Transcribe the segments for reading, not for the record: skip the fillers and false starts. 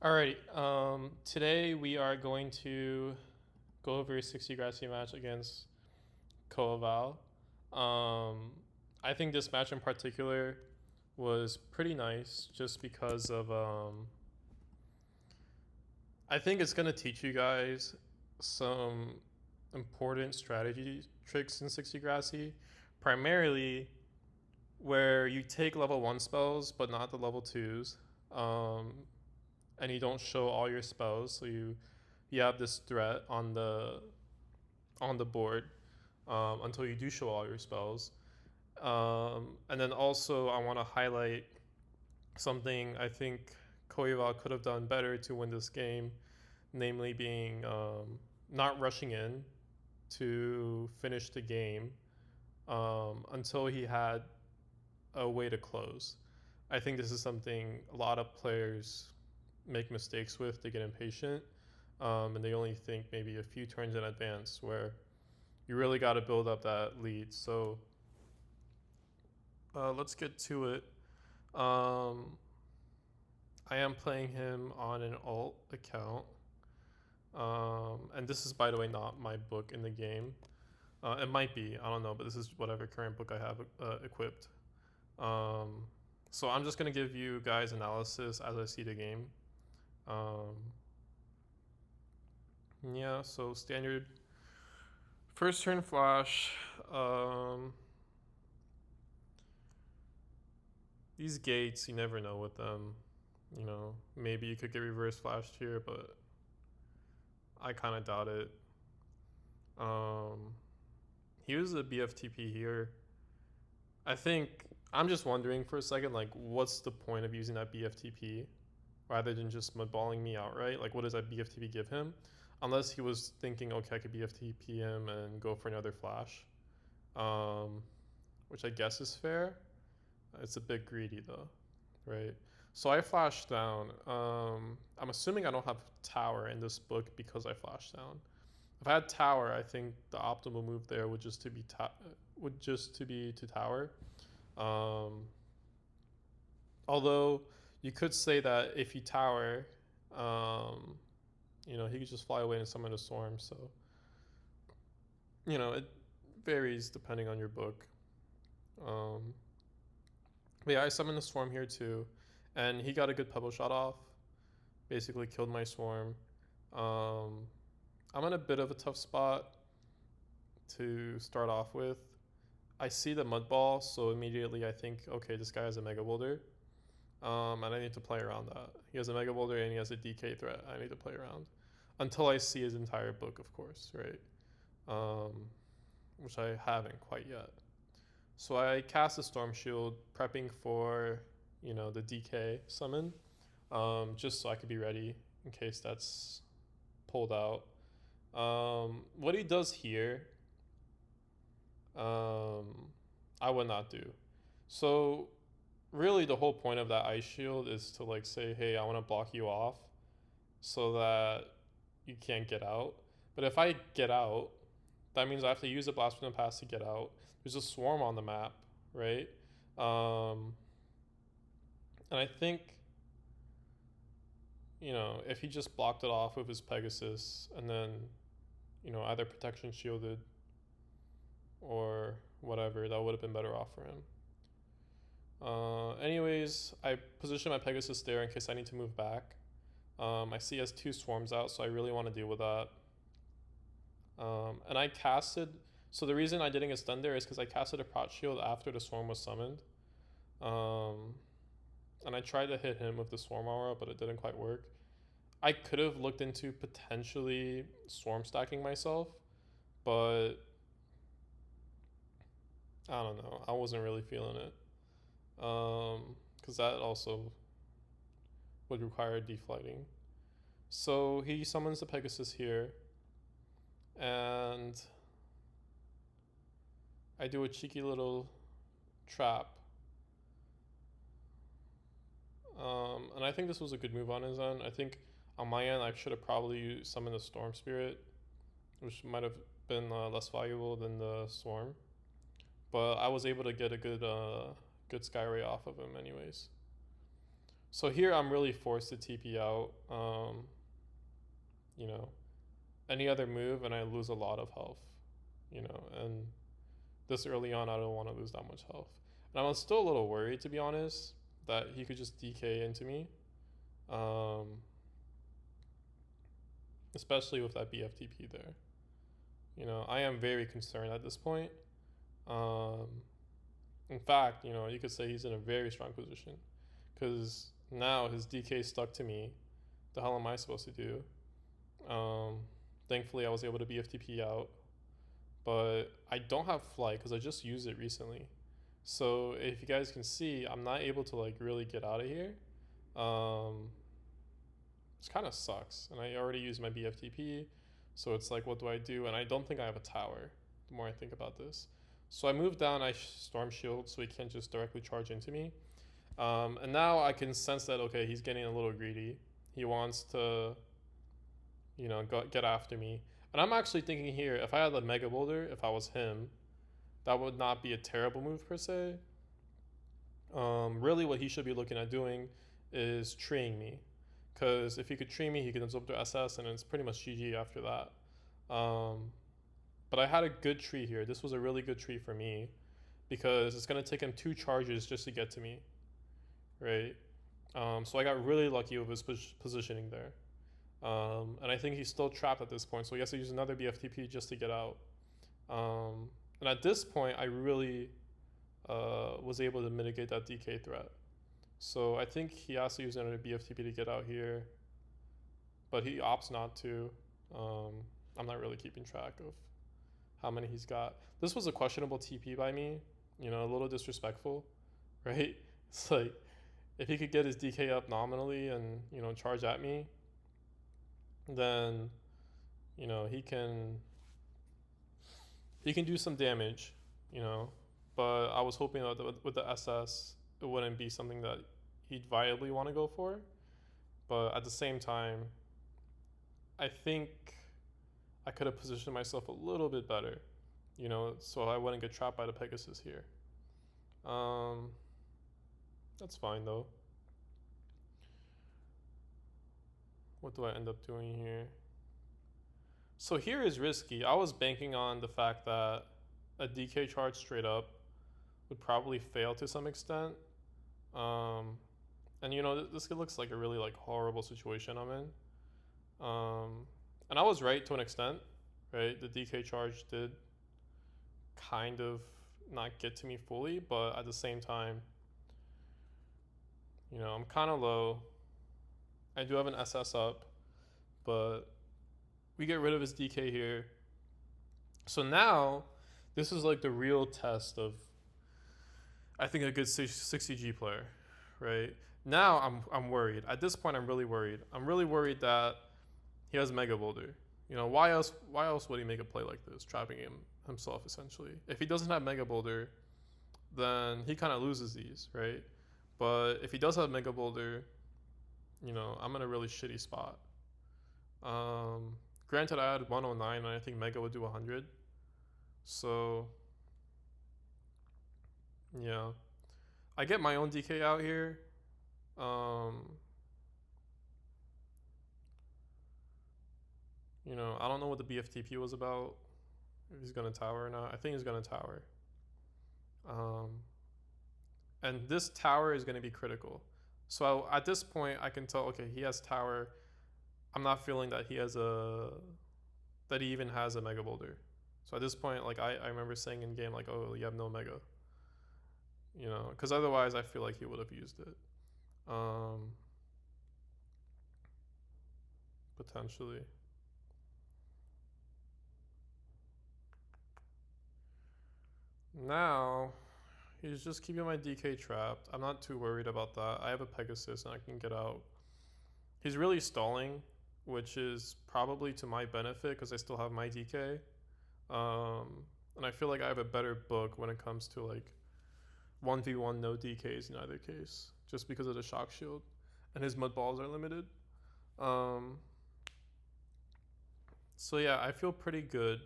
Alrighty, today we are going to go over a 60 Grassy match against Coeval. I think this match in particular was pretty nice just because of, I think it's going to teach you guys some important strategy tricks in 60 Grassy, primarily where you take level 1 spells but not the level 2s. And you don't show all your spells, so you have this threat on the board until you do show all your spells. And then also, I want to highlight something I think Coeval could have done better to win this game, namely being not rushing in to finish the game until he had a way to close. I think this is something a lot of players make mistakes with. They get impatient and they only think maybe a few turns in advance, where you really got to build up that lead. So let's get to it. I am playing him on an alt account. And this is, by the way, not my book in the game. It might be, I don't know, but this is whatever current book I have equipped. So I'm just going to give you guys analysis as I see the game. Yeah, so standard first turn flash. These gates, you never know with them. You know, maybe you could get reverse flashed here, but I kind of doubt it. He was a BFTP here. I think I'm just wondering for a second, like, what's the point of using that BFTP rather than just mudballing me outright? Like, what does that BFTP give him? Unless he was thinking, okay, I could BFTP him and go for another flash, which I guess is fair. It's a bit greedy though, right? So I flashed down. I'm assuming I don't have tower in this book because I flashed down. If I had tower, I think the optimal move there would just to be to tower. Um, Although you could say that if you tower, he could just fly away and summon a storm. So it varies depending on your book. But yeah, I summoned the swarm here too, and he got a good pebble shot off. Basically killed my swarm. I'm in a bit of a tough spot to start off with. I see the mud ball, so immediately I think, okay, this guy has a mega boulder. And I need to play around that. He has a mega boulder and he has a DK threat. I need to play around until I see his entire book, of course, right? Which I haven't quite yet. So I cast a Storm Shield, prepping for the DK summon, just so I could be ready in case that's pulled out. What he does here, I would not do. So really, the whole point of that Ice Shield is to like say, hey, I want to block you off so that you can't get out. But if I get out, that means I have to use a Blast from the Past to get out. There's a swarm on the map, right? And I think, if he just blocked it off with his Pegasus and then, either protection shielded or whatever, that would have been better off for him. Anyways, I position my Pegasus there in case I need to move back. I see he has two swarms out, so I really want to deal with that. And I casted. So the reason I didn't get stunned there is because I casted a Prot Shield after the swarm was summoned. And I tried to hit him with the swarm aura, but it didn't quite work. I could have looked into potentially swarm stacking myself, but I don't know. I wasn't really feeling it. Because that also would require deflighting. So he summons the Pegasus here, and I do a cheeky little trap. And I think this was a good move on his end. I think on my end, I should have probably summoned the Storm Spirit, which might have been less valuable than the Swarm. But I was able to get a good Skyray off of him anyways. So here I'm really forced to TP out. You know, any other move and I lose a lot of health. You know, and this early on I don't want to lose that much health. And I'm still a little worried, to be honest, that he could just DK into me. Um, Especially with that BFTP there. You know, I am very concerned at this point. Um, in fact, you know, you could say he's in a very strong position because now his DK stuck to me. The hell am I supposed to do? Um, Thankfully, I was able to BFTP out, but I don't have flight because I just used it recently. So if you guys can see, I'm not able to like really get out of here. Um, it kind of sucks. And I already used my BFTP, so it's like, what do I do? And I don't think I have a tower. The more I think about this, so I moved down. I storm shield so he can't just directly charge into me. And now I can sense that okay, he's getting a little greedy. He wants to, you know, get after me. And I'm actually thinking here, if I had a Mega Boulder, if I was him, that would not be a terrible move per se. Really, what he should be looking at doing is treeing me. Because if he could tree me, he could absorb the SS, and it's pretty much GG after that. But I had a good tree here. This was a really good tree for me because it's going to take him 2 charges just to get to me, right? So I got really lucky with his positioning there. And I think he's still trapped at this point, so he has to use another BFTP just to get out. And at this point, I really was able to mitigate that DK threat. So I think he has to use another BFTP to get out here, but he opts not to. I'm not really keeping track of how many he's got. This was a questionable TP by me, you know, a little disrespectful, right? It's like, if he could get his DK up nominally and, you know, charge at me, then, you know, he can do some damage, you know. But I was hoping that with the SS, it wouldn't be something that he'd viably want to go for. But at the same time, I think I could have positioned myself a little bit better, you know, so I wouldn't get trapped by the Pegasus here. That's fine though. What do I end up doing here? So here is risky. I was banking on the fact that a DK charge straight up would probably fail to some extent. And you know, this looks like a really like horrible situation I'm in. And I was right to an extent, right? The DK charge did kind of not get to me fully, but at the same time, you know, I'm kind of low. I do have an SS up, but we get rid of his DK here. So now, this is like the real test of, I think, a good 60G player, right? Now I'm worried. At this point, I'm really worried. I'm really worried that he has Mega Boulder. You know, why else would he make a play like this, trapping himself essentially? If he doesn't have Mega Boulder, then he kind of loses these, right? But if he does have Mega Boulder, you know, I'm in a really shitty spot. Granted, I had 109 and I think Mega would do 100. So, yeah. I get my own DK out here. You know, I don't know what the BFTP was about. If he's gonna tower or not. I think he's gonna tower. And this tower is gonna be critical. So at this point, I can tell, okay, he has tower. I'm not feeling that he even has a Mega Boulder. So at this point, like I remember saying in game, like, oh, you have no Mega. You know, because otherwise I feel like he would have used it. Potentially. Now, he's just keeping my DK trapped. I'm not too worried about that. I have a Pegasus and I can get out. He's really stalling, which is probably to my benefit because I still have my DK. And I feel like I have a better book when it comes to like 1v1 no DKs in either case, just because of the shock shield. And his mud balls are limited. So yeah, I feel pretty good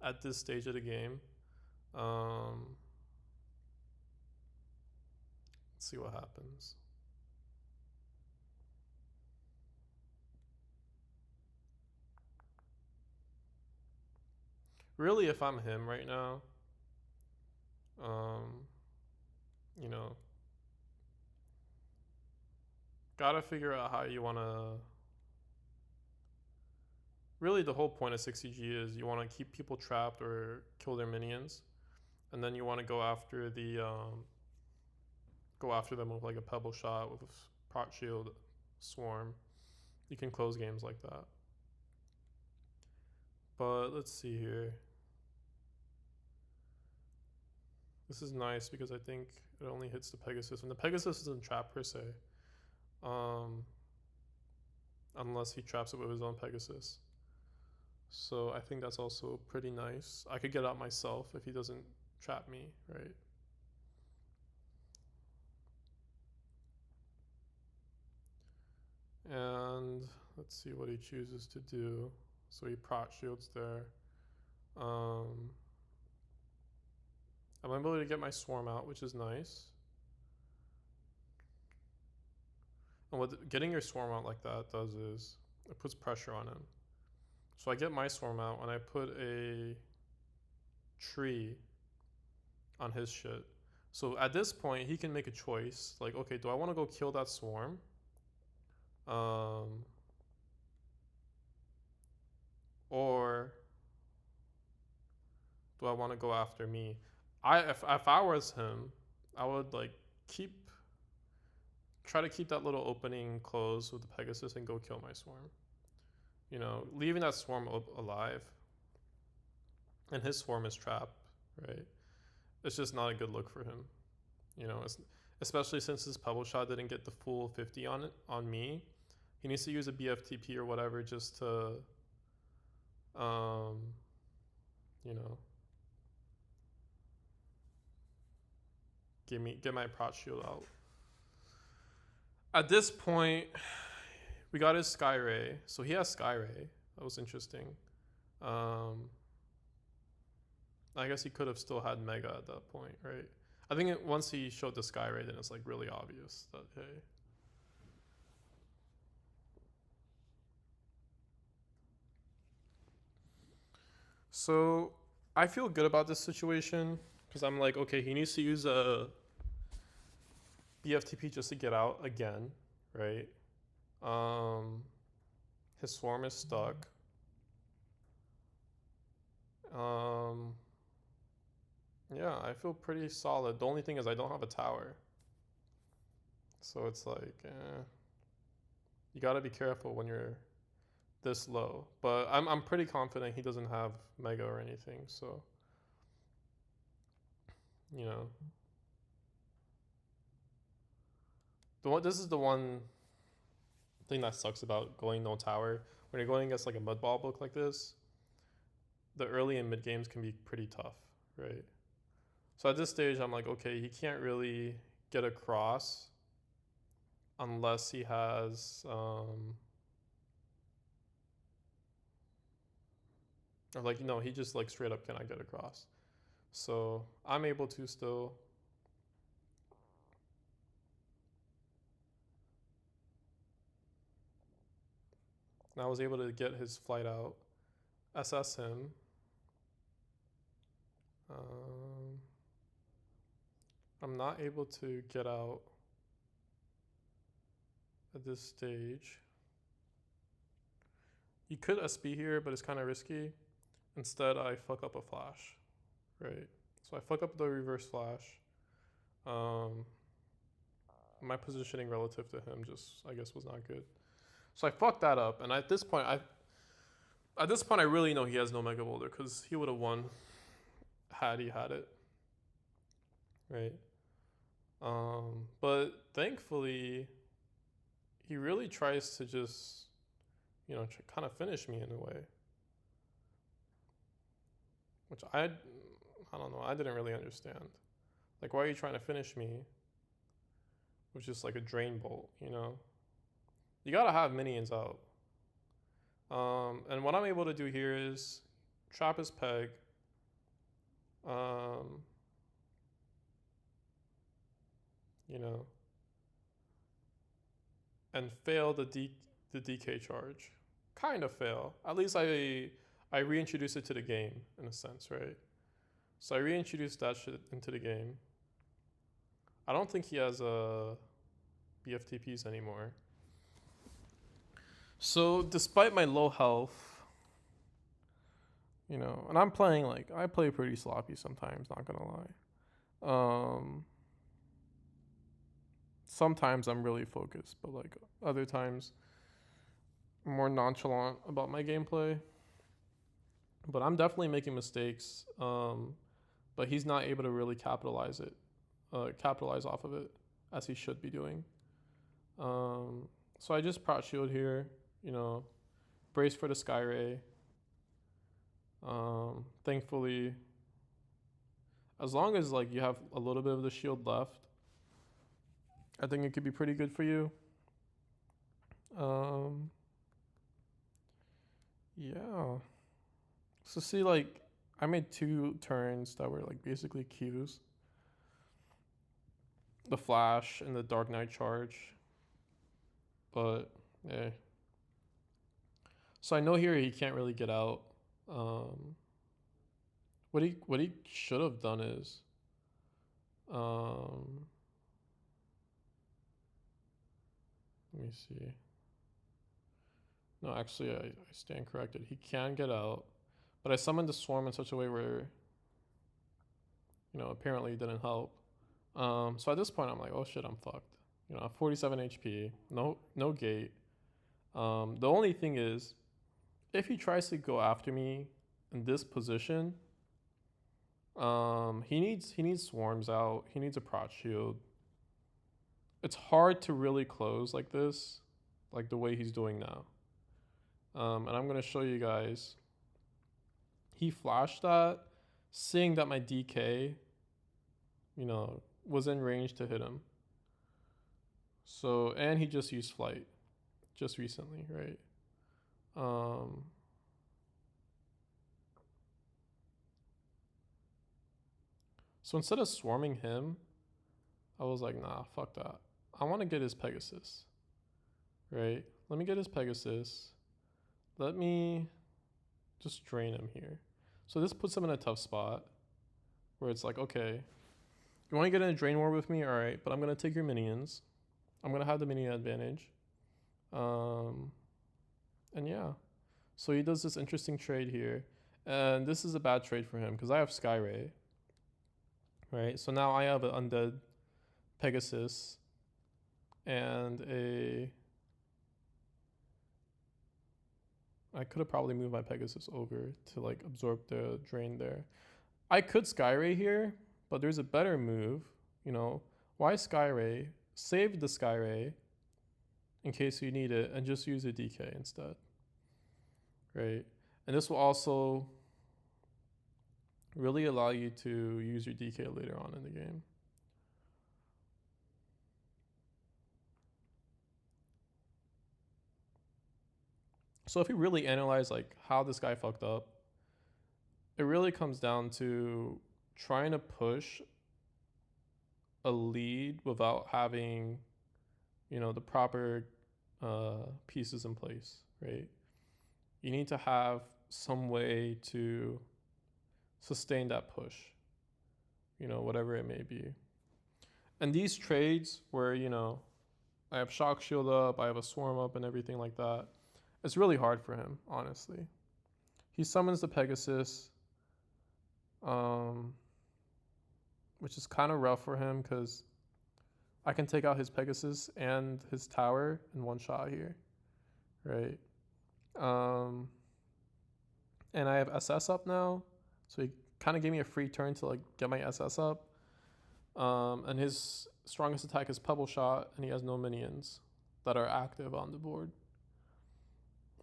at this stage of the game. Let's see what happens. Really, if I'm him right now, um, you know, gotta figure out how you wanna. Really, the whole point of 60G is you want to keep people trapped or kill their minions, and then you want to go after them with like a pebble shot with prot shield, swarm. You can close games like that. But let's see here. This is nice because I think it only hits the Pegasus, and the Pegasus isn't trapped per se, um, unless he traps it with his own Pegasus. So I think that's also pretty nice. I could get out myself if he doesn't trap me, right? And let's see what he chooses to do. So he prot shields there. I'm able to get my swarm out, which is nice. And what getting your swarm out like that does is it puts pressure on him. So I get my swarm out and I put a tree on his shit. So at this point, he can make a choice. Like, okay, do I want to go kill that swarm? Or do I want to go after me? If I was him, I would like keep try to keep that little opening closed with the Pegasus and go kill my swarm. You know, leaving that swarm alive, and his swarm is trapped, right? It's just not a good look for him. You know, especially since his pebble shot didn't get the full 50 on it on me. He needs to use a BFTP or whatever just to, um, you know, get my prot shield out. At this point, we got his Sky Ray. So he has Sky Ray. That was interesting. I guess he could have still had Mega at that point, right? I think once he showed the Sky Ray, then it's like really obvious that, hey. So I feel good about this situation because I'm like, okay, he needs to use a BFTP just to get out again, right? His swarm is stuck. Yeah, I feel pretty solid. The only thing is I don't have a tower. So it's like, you gotta be careful when you're this low. But I'm pretty confident he doesn't have Mega or anything, so you know. This is the one thing that sucks about going no tower. When you're going against like a mudball book like this, the early and mid games can be pretty tough, right? So at this stage, I'm like, okay, he can't really get across unless he has, or like, no, he just like straight up cannot get across. So I'm able to still. And I was able to get his flight out, SS him. I'm not able to get out at this stage. You could SB here, but it's kind of risky. Instead, I fuck up a flash, right? So I fuck up the reverse flash. My positioning relative to him just, I guess, was not good. So I fucked that up, and at this point, I really know he has no Mega Boulder because he would have won had he had it, right? But thankfully, he really tries to just, you know, kind of finish me in a way, which I don't know. I didn't really understand. Like, why are you trying to finish me with just like a drain bolt? You know, you gotta have minions out. And what I'm able to do here is trap his peg. You know, and fail the DK charge. Kind of fail. At least I I reintroduced it to the game in a sense, right? So I reintroduced that shit into the game. I don't think he has BFTPs anymore. So despite my low health, and I'm playing I play pretty sloppy sometimes, not gonna lie. Sometimes I'm really focused, but other times I'm more nonchalant about my gameplay. But I'm definitely making mistakes. But he's not able to really capitalize off of it as he should be doing. So I just prot shield here, brace for the Sky Ray. Thankfully, as long as you have a little bit of the shield left, I think it could be pretty good for you. Yeah. So see, I made 2 turns that were basically Qs. The Flash and the Dark Knight charge. But, yeah. So I know here he can't really get out. What he should have done is, let me see. No, actually, I stand corrected. He can get out, but I summoned the Swarm in such a way where, apparently it didn't help. So at this point, I'm like, oh shit, I'm fucked. I have 47 HP, no gate. The only thing is, if he tries to go after me in this position, he needs swarms out. He needs a prot shield. It's hard to really close like this, like the way he's doing now. And I'm gonna show you guys. He flashed that, seeing that my DK, was in range to hit him. So, and he just used flight just recently, right? So instead of swarming him, I was like, nah, fuck that. I want to get his Pegasus, right? Let me get his Pegasus. Let me just drain him here. So this puts him in a tough spot where it's like, okay, you want to get in a drain war with me? All right, but I'm going to take your minions. I'm going to have the minion advantage. And yeah. So he does this interesting trade here. And this is a bad trade for him because I have Sky Ray. Right? So now I have an undead Pegasus and I could have probably moved my Pegasus over to absorb the drain there. I could Sky Ray here, but there's a better move. Why Sky Ray? Save the Sky Ray in case you need it and just use a DK instead. Right? And this will also really allow you to use your DK later on in the game. So if you really analyze how this guy fucked up, it really comes down to trying to push a lead without having, the proper pieces in place, right? You need to have some way to sustain that push, whatever it may be. And these trades where, I have Shock Shield up, I have a Swarm up and everything like that, it's really hard for him, honestly. He summons the Pegasus, which is kind of rough for him because I can take out his Pegasus and his tower in one shot here, right? And I have SS up now, so he kind of gave me a free turn to get my SS up. And his strongest attack is Pebble Shot, and he has no minions that are active on the board.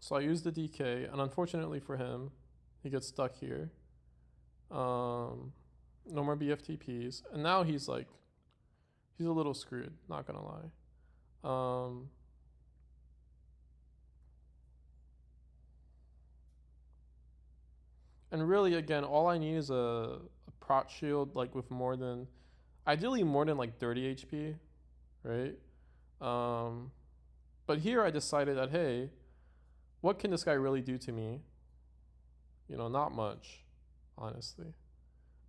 So I use the DK, and unfortunately for him, he gets stuck here. No more BFTPs, and now he's a little screwed, not gonna lie. And really, again, all I need is a prot shield with ideally more than 30 HP, right? But here I decided that, hey, what can this guy really do to me? not much, honestly.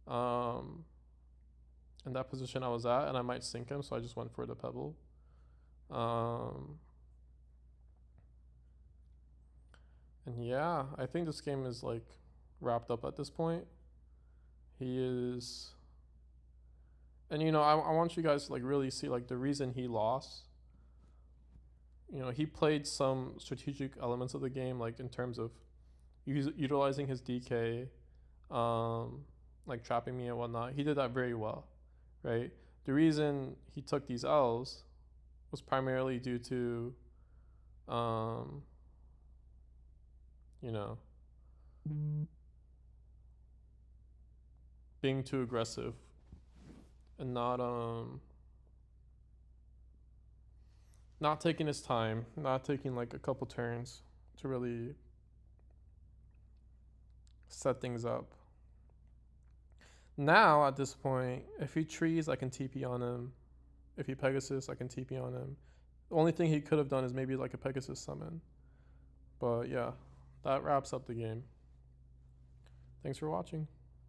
In that position I was at, and I might sink him, so I just went for the pebble. And yeah, I think this game is like wrapped up at this point. He is, and I want you guys to like really see like the reason he lost. He played some strategic elements of the game, like in terms of utilizing his DK, like trapping me and whatnot. He did that very well, right? The reason he took these L's was primarily due to, being too aggressive and not taking his time, not taking like a couple turns to really set things up. Now at this point, if he trees, I can TP on him. If he Pegasus, I can TP on him. The only thing he could have done is maybe like a Pegasus summon. But yeah, that wraps up the game. Thanks for watching.